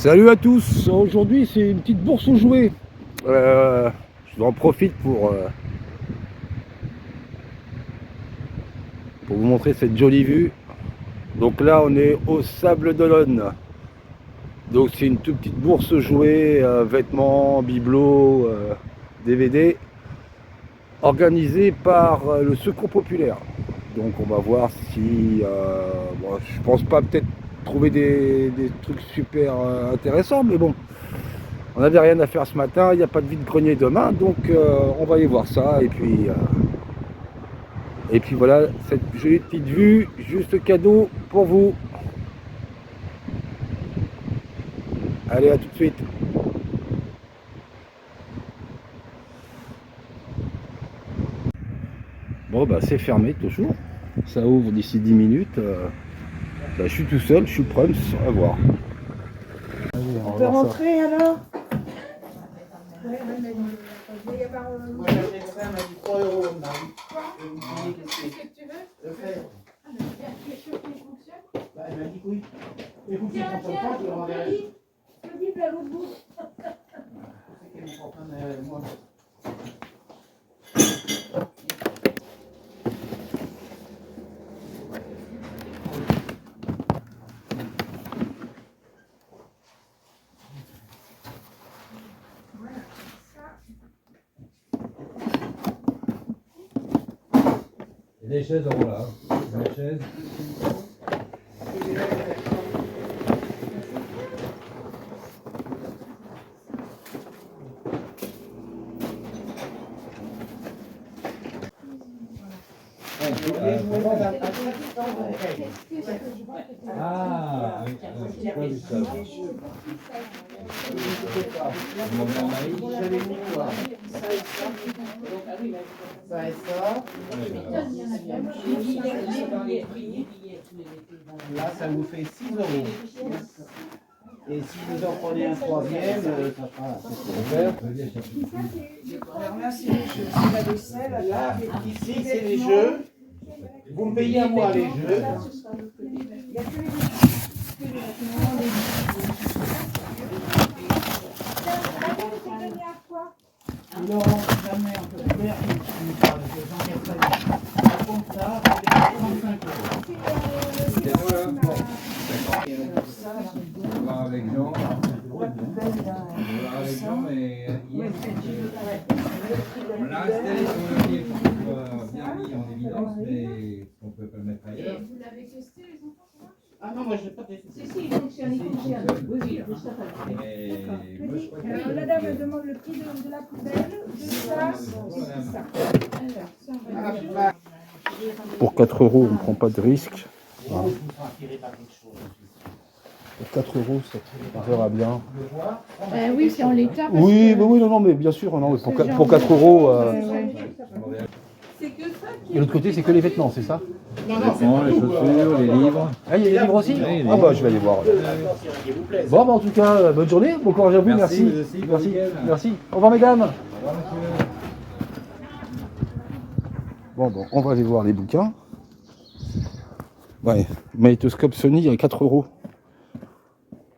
Salut à tous, aujourd'hui c'est une petite bourse aux jouets. Je en profite pour vous montrer cette jolie vue. Donc là on est au Sable d'Olonne. Donc c'est une toute petite bourse aux jouets, vêtements, bibelots, DVD, organisée par le Secours Populaire. Donc on va voir si, bon, je pense pas peut-être trouver des trucs super intéressants, mais bon. On n'avait rien à faire ce matin, il n'y a pas de vide-grenier demain, donc on va aller voir ça. Et puis voilà, cette jolie petite vue, juste cadeau pour vous. Allez, à tout de suite. Bon, bah c'est fermé toujours. Ça ouvre d'ici 10 minutes. Je suis tout seul, je suis prêt à voir. Allez, on peut rentrer ça. Alors moi j'avais fait, elle m'a dit 3 €. Qu'est-ce que tu veux? Le faire. Tu es sûr qu'il fonctionne? Bah, elle m'a dit que oui. Écoute, Tiens, je le renverrai. je dis à l'autre bout. C'est qu'elle me prend plein moi. Il y a des chaises en haut là. Des chaises. Ah, c'est quoi du ça? J'avais mis quoi? Ça et ça. Ça et ça. Là, ça vous fait 6 €. Et si vous en prenez un troisième, ça fera. Là, c'est les jeux, c'est la vaisselle. Là, ici, c'est les jeux. Vous me payez à moi les jeux. Il y a que les Non, jamais on peut faire une parle de gens qui comme ça, c'est 35 €. C'est bon là? On va voir avec Jean. On va voir avec Jean, mais hier, on l'a installé sur le pied pour qu'il soit bien mis en évidence, mais on ne peut pas le mettre ailleurs. Vous l'avez testé, les enfants? Ah non, moi je n'ai pas testé. Si, il fonctionne, il fonctionne. Oui, Et moi, je crois que Alors, la dame demande le prix de la poubelle, de ça et de ça. Pour 4 €, on ne prend pas de risque. Vous serez attiré par quelque chose. Pour 4 €, ça verra bien. Oui, c'est en l'état. Oui, oui, non, mais bien sûr, non, pour 4 €. C'est que ça qui Et l'autre côté, c'est que les vêtements, c'est ça? Non, les vêtements, les chaussures, les livres. Ah, il y a des livres aussi? Oui, Ah bah, je vais aller voir. Bon, bah, en tout cas, bonne journée, bon courage à vous, Merci, merci. vous aussi, bon Merci, week-end. merci. Au revoir, mesdames. Au revoir, monsieur. Bon, on va aller voir les bouquins. Ouais, magnétoscope Sony à 4 €.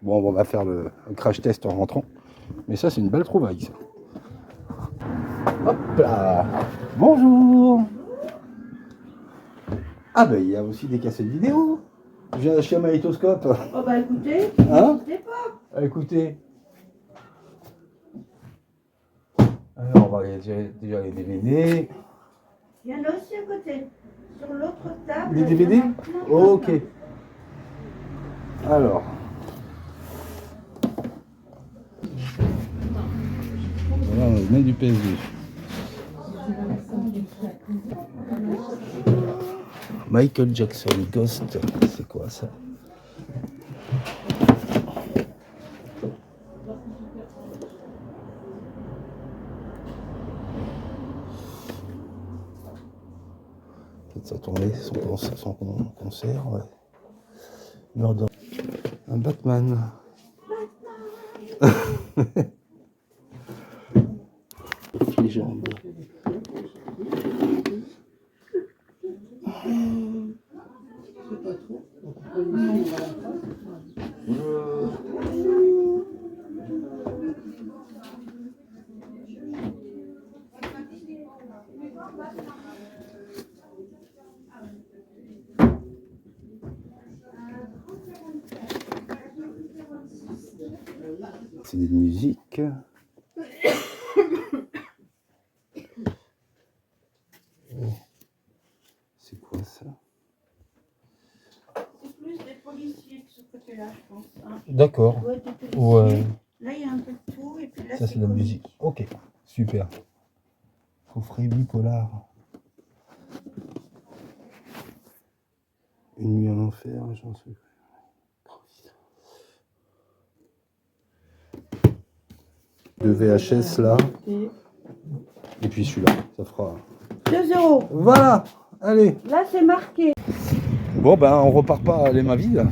Bon, on va faire le crash test en rentrant. Mais ça, c'est une belle trouvaille, ça. Hop là. Bonjour. Ah ben, il y a aussi des cassettes vidéo. J'ai acheté un magnétoscope. Oh bah écoutez, Hein? n'hésitez pas. Écoutez. Alors, on va regarder déjà les DVD. Il y en a aussi à côté. Sur l'autre table. Les DVD? Ok. Alors. Voilà, on met du PSG. Michael Jackson, Ghost, c'est quoi ça? Peut-être ça tournait, son concert, ouais. Murder. Un Batman. Les jambes. C'est pas trop. CD de musique. C'est quoi ça? C'est plus des policiers de ce côté-là, je pense. Hein. D'accord. Ça doit être des policiers. Ouais. Là, il y a un peu de tout, et puis là, Ça, c'est de la comique. musique. Ok, super. Coffret bipolar. Une nuit à l'enfer, j'en sais. De VHS là. Et puis celui-là, ça fera. 2 €. Voilà, allez. Là, c'est marqué. Bon ben on repart pas les mains vides.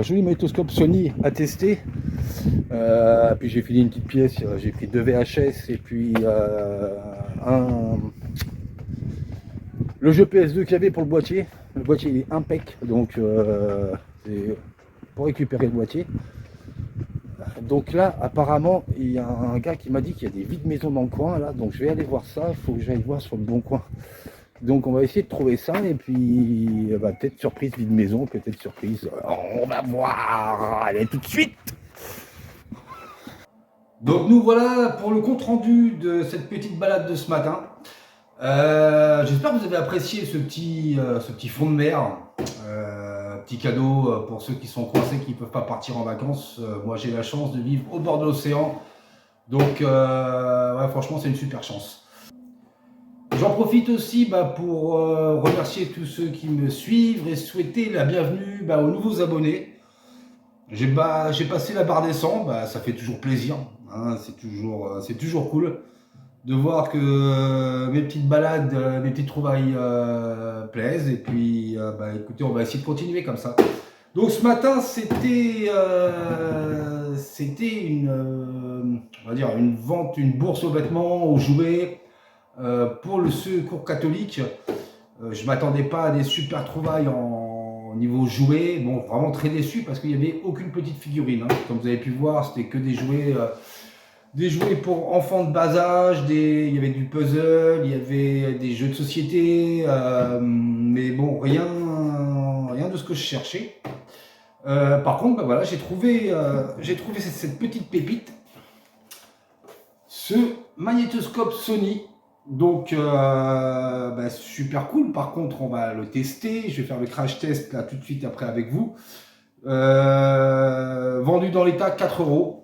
Joli magnétoscope Sony à tester. Puis j'ai filé une petite pièce, j'ai pris 2 VHS et puis le jeu PS2 qu'il y avait pour le boîtier. Le boîtier il est impec, donc c'est pour récupérer le boîtier. Donc là apparemment il y a un gars qui m'a dit qu'il y a des vides maisons dans le coin là, donc je vais aller voir ça, il faut que j'aille voir sur le bon coin. Donc on va essayer de trouver ça et puis peut-être surprise vide maison, peut-être surprise, on va voir, allez tout de suite. Donc nous voilà pour le compte rendu de cette petite balade de ce matin. J'espère que vous avez apprécié ce petit fond de mer, petit cadeau pour ceux qui sont coincés, qui ne peuvent pas partir en vacances. Moi j'ai la chance de vivre au bord de l'océan, donc ouais, franchement c'est une super chance. J'en profite aussi pour remercier tous ceux qui me suivent et souhaiter la bienvenue aux nouveaux abonnés. J'ai passé la barre des 100, ça fait toujours plaisir, hein, c'est toujours cool de voir que mes petites balades, mes petites trouvailles plaisent. Et puis écoutez, on va essayer de continuer comme ça. Donc ce matin c'était on va dire une vente, une bourse aux vêtements, aux jouets. Pour le secours catholique, je ne m'attendais pas à des super trouvailles en niveau jouets. Bon, vraiment très déçu parce qu'il n'y avait aucune petite figurine. Hein. Comme vous avez pu voir, c'était que des jouets pour enfants de bas âge. Il y avait du puzzle, il y avait des jeux de société. Mais bon, rien de ce que je cherchais. Par contre, voilà, j'ai trouvé cette petite pépite. Ce magnétoscope Sony. Donc super cool. Par contre on va le tester, je vais faire le crash test là tout de suite après avec vous. Vendu dans l'état 4 €.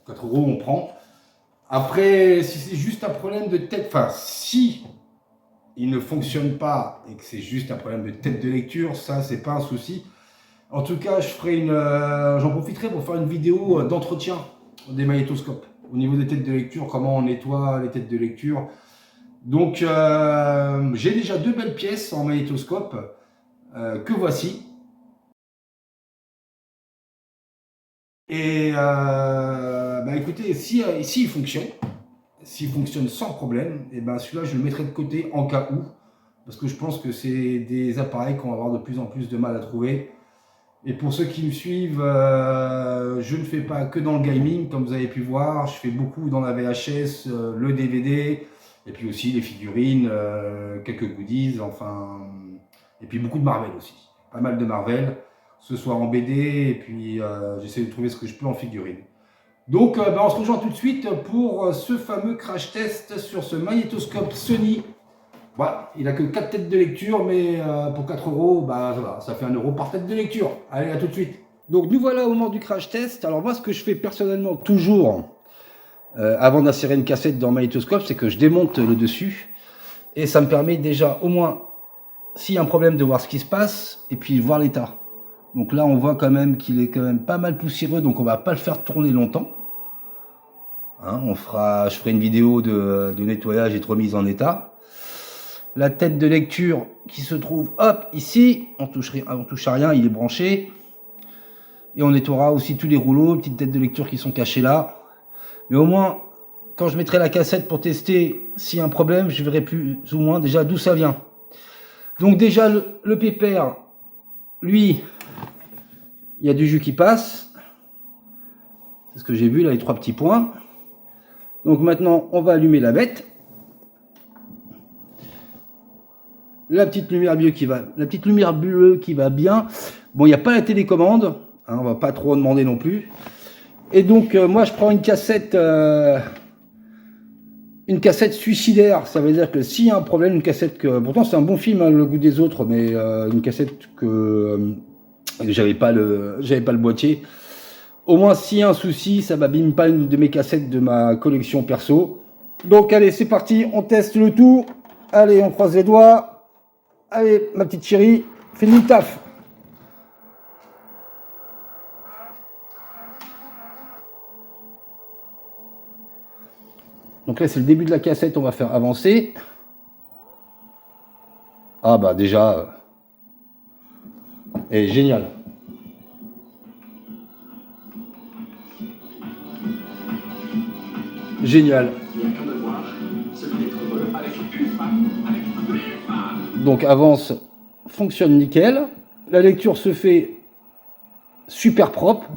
4 € on prend. Après si c'est juste un problème de tête, enfin si il ne fonctionne pas et que c'est juste un problème de tête de lecture, ça c'est pas un souci. En tout cas j'en profiterai pour faire une vidéo d'entretien des magnétoscopes. Au niveau des têtes de lecture, comment on nettoie les têtes de lecture. Donc j'ai déjà 2 belles pièces en magnétoscope que voici. Et écoutez, s'il fonctionne sans problème, et celui-là je le mettrai de côté en cas où. Parce que je pense que c'est des appareils qu'on va avoir de plus en plus de mal à trouver. Et pour ceux qui me suivent, je ne fais pas que dans le gaming, comme vous avez pu voir, je fais beaucoup dans la VHS, le DVD, et puis aussi les figurines, quelques goodies, enfin, et puis beaucoup de Marvel aussi, pas mal de Marvel, ce soit en BD, et puis j'essaie de trouver ce que je peux en figurine. Donc on se rejoint tout de suite pour ce fameux crash test sur ce magnétoscope Sony. Voilà, il n'a que 4 têtes de lecture, mais pour 4 €, voilà, ça fait 1 € par tête de lecture. Allez, à tout de suite. Donc nous voilà au moment du crash test. Alors moi, ce que je fais personnellement toujours, avant d'insérer une cassette dans le magnétoscope, c'est que je démonte le dessus. Et ça me permet déjà, au moins, s'il y a un problème, de voir ce qui se passe, et puis voir l'état. Donc là, on voit quand même qu'il est quand même pas mal poussiéreux, donc on va pas le faire tourner longtemps. Hein, je ferai une vidéo de nettoyage et de remise en état. La tête de lecture qui se trouve ici, on touche à rien, il est branché. Et on nettoiera aussi tous les rouleaux, petites têtes de lecture qui sont cachées là. Mais au moins, quand je mettrai la cassette pour tester s'il y a un problème, je verrai plus ou moins déjà d'où ça vient. Donc déjà le pépère, lui, il y a du jus qui passe. C'est ce que j'ai vu là, les 3 petits points. Donc maintenant, on va allumer la bête. La petite lumière bleue qui va bien. Bon, il n'y a pas la télécommande, hein, on va pas trop en demander non plus. Et donc moi je prends une cassette suicidaire. Ça veut dire que s'il y a un problème, une cassette que pourtant c'est un bon film, hein, Le Goût des autres, mais une cassette que j'avais pas le boîtier. Au moins s'il y a un souci, ça m'abîme pas une de mes cassettes de ma collection perso. Donc allez, c'est parti, on teste le tout. Allez, on croise les doigts. Allez, ma petite chérie, fais-nous le taf. Donc là, c'est le début de la cassette, on va faire avancer. Ah bah déjà, elle est géniale. Génial. Donc avance, fonctionne nickel. La lecture se fait super propre.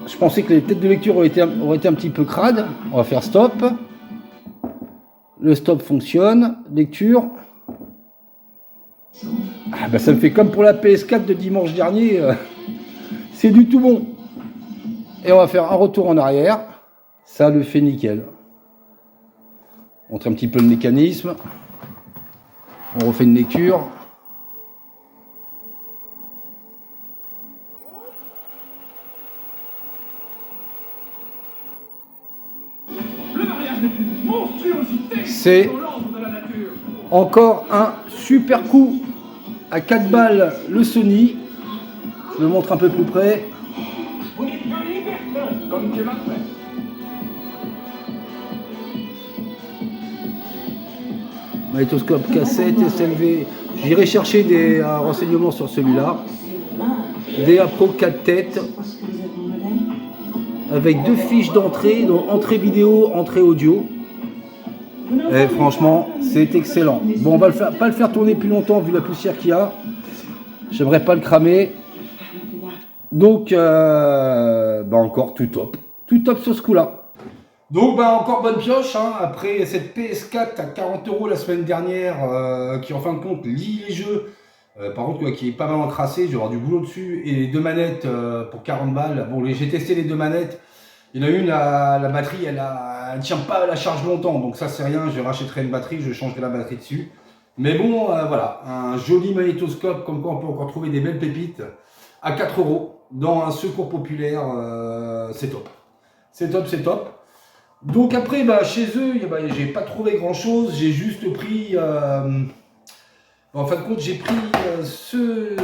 Je pensais que les têtes de lecture auraient été un petit peu crades. On va faire stop. Le stop fonctionne. Lecture. Ah bah ça me fait comme pour la PS4 de dimanche dernier. C'est du tout bon. Et on va faire un retour en arrière. Ça le fait nickel. On montre un petit peu le mécanisme. On refait une lecture. C'est encore un super coup à 4 balles le Sony. Je le montre un peu plus près. Magnétoscope, cassette, SLV. J'irai chercher des renseignements sur celui-là. DA Pro 4 têtes. Avec 2 fiches d'entrée, donc entrée vidéo, entrée audio. Et franchement, c'est excellent. Bon, on va pas le faire tourner plus longtemps vu la poussière qu'il y a. J'aimerais pas le cramer. Donc, encore tout top. Tout top sur ce coup-là. Donc, encore bonne pioche. Hein, après cette PS4 à 40 € la semaine dernière, qui en fin de compte lit les jeux. Par contre, qui est pas mal encrassé, je vais avoir du boulot dessus. Et les 2 manettes pour 40 balles. Bon, j'ai testé les 2 manettes. Il y en a une, la batterie, elle tient pas la charge longtemps. Donc ça, c'est rien. Je rachèterai une batterie, je changerai la batterie dessus. Mais bon, voilà. Un joli magnétoscope, comme quoi on peut encore trouver des belles pépites à 4 € dans un secours populaire. C'est top. C'est top, c'est top. Donc après, chez eux, j'ai pas trouvé grand-chose. J'ai juste pris... en fin de compte, j'ai pris ce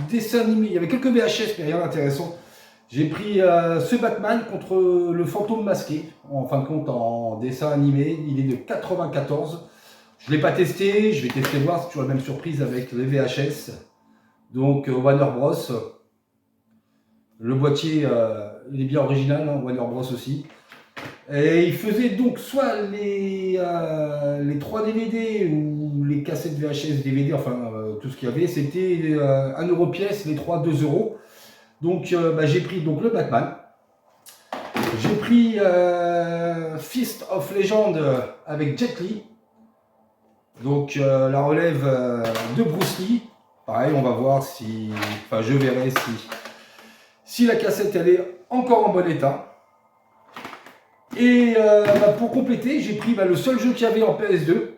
dessin animé. Il y avait quelques VHS, mais rien d'intéressant. J'ai pris ce Batman contre le fantôme masqué. En fin de compte, en dessin animé. Il est de 94. Je ne l'ai pas testé. Je vais tester voir. C'est toujours la même surprise avec les VHS. Donc Warner Bros. Le boîtier, il est bien original. Hein, Warner Bros aussi. Et il faisait donc soit les 3 DVD ou les cassettes VHS, DVD, enfin tout ce qu'il y avait, c'était 1 € pièce, les 3, 2 €. Donc j'ai pris donc, le Batman. J'ai pris Fist of Legend avec Jet Li. Donc la relève de Bruce Lee. Pareil, on va voir si... Enfin, je verrai si la cassette elle est encore en bon état. Et pour compléter, j'ai pris le seul jeu qu'il y avait en PS2.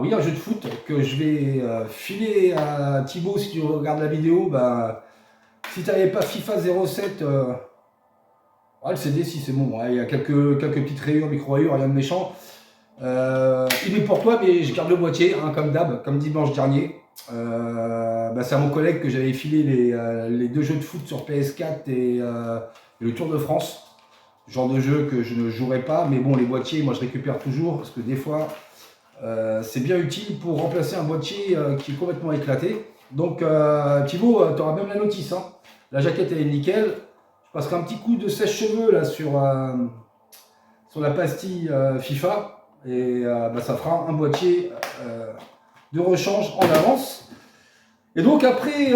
Oui, un jeu de foot que je vais filer à Thibaut si tu regardes la vidéo. Si tu n'avais pas FIFA 07, le CD, si c'est bon. Il y a quelques petites rayures, micro-rayures, rien de méchant. Il est pour toi, mais je garde le boîtier, hein, comme d'hab, comme dimanche dernier. C'est à mon collègue que j'avais filé les 2 jeux de foot sur PS4 et le Tour de France. Genre de jeu que je ne jouerai pas, mais bon, les boîtiers, moi je récupère toujours parce que des fois c'est bien utile pour remplacer un boîtier qui est complètement éclaté. Donc Thibaut, tu auras même la notice. Hein. La jaquette elle est nickel. Je passerai un petit coup de sèche-cheveux là sur la pastille FIFA et ça fera un boîtier de rechange en avance. Et donc après,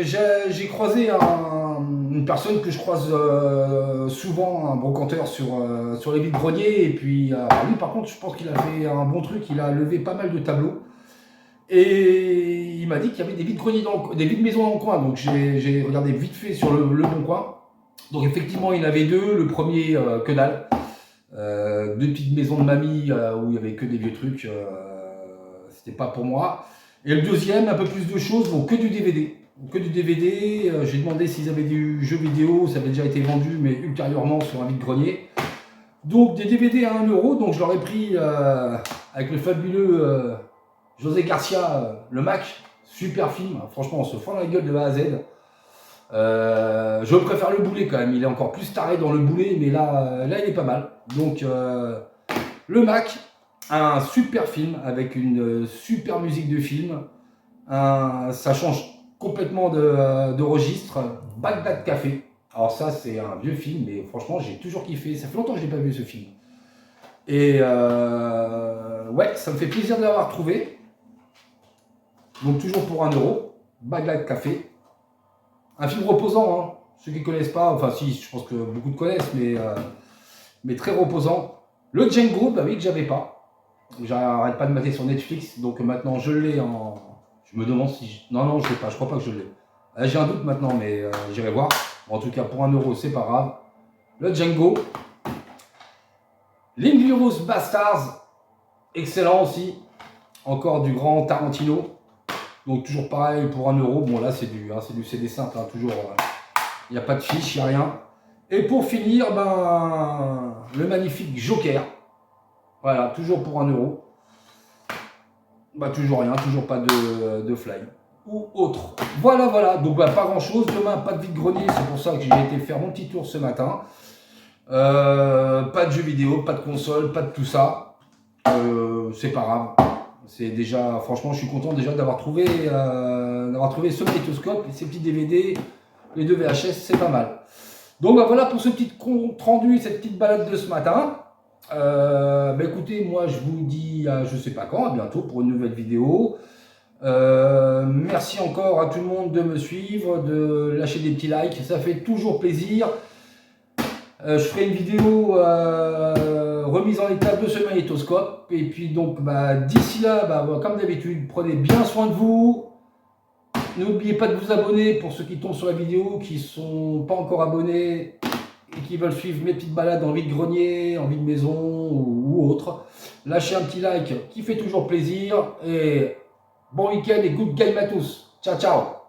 j'ai croisé une personne que je croise souvent, un brocanteur sur les vides-greniers. Et puis lui par contre, je pense qu'il a fait un bon truc, il a levé pas mal de tableaux. Et il m'a dit qu'il y avait des vides-greniers des vides-maisons dans le coin. Donc j'ai regardé vite fait sur le bon coin. Donc effectivement, il y en avait deux. Le premier, que dalle. Deux petites maisons de mamie où il n'y avait que des vieux trucs. C'était pas pour moi. Et le deuxième, un peu plus de choses, bon, que du DVD. Que du DVD. J'ai demandé s'ils avaient du jeu vidéo. Ça avait déjà été vendu, mais ultérieurement sur un vide-grenier. Donc des DVD à 1 €. Donc je leur ai pris avec le fabuleux José Garcia, le Mac. Super film. Franchement, on se fend la gueule de A à Z. Je préfère le boulet quand même, il est encore plus taré dans le boulet, mais là il est pas mal. Donc le Mac, un super film avec une super musique de film. Ça change complètement de registre. Bagdad Café. Alors ça c'est un vieux film, mais franchement j'ai toujours kiffé. Ça fait longtemps que je n'ai pas vu ce film. Et ouais, ça me fait plaisir de l'avoir trouvé. Donc toujours pour 1 €. Bagdad Café. Un film reposant, hein. Ceux qui ne connaissent pas, enfin si, je pense que beaucoup de connaissent, mais très reposant. Le Django, bah oui, que j'avais pas. J'arrête pas de mater sur Netflix, donc maintenant je l'ai en... Je me demande si... Non, je l'ai pas, je crois pas que je l'ai. J'ai un doute maintenant, mais j'irai voir. En tout cas, pour 1 €, c'est pas grave. Le Django. L'Inglourious Basterds, excellent aussi. Encore du grand Tarantino. Donc toujours pareil pour 1 €. Bon là c'est du CD simple, hein, toujours. Il n'y a pas de fiche, il n'y a rien. Et pour finir, le magnifique Joker. Voilà, toujours pour 1 €. Bah toujours rien, toujours pas de fly. Ou autre. Voilà. Donc pas grand chose. Demain, pas de vide-grenier. C'est pour ça que j'ai été faire mon petit tour ce matin. Pas de jeux vidéo, pas de console, pas de tout ça. C'est pas grave. C'est déjà, franchement, je suis content déjà d'avoir trouvé ce magnétoscope, ces petits DVD, les 2 VHS, c'est pas mal. Donc voilà pour ce petit compte rendu, cette petite balade de ce matin. Écoutez, moi je vous dis à je sais pas quand, à bientôt pour une nouvelle vidéo. Merci encore à tout le monde de me suivre, de lâcher des petits likes, ça fait toujours plaisir. Je ferai une vidéo remise en état de ce magnétoscope. Et puis donc d'ici là, comme d'habitude, prenez bien soin de vous. N'oubliez pas de vous abonner pour ceux qui tombent sur la vidéo, qui ne sont pas encore abonnés et qui veulent suivre mes petites balades en vide-grenier, en vide-maison ou autre. Lâchez un petit like qui fait toujours plaisir. Et bon week-end et good game à tous. Ciao, ciao.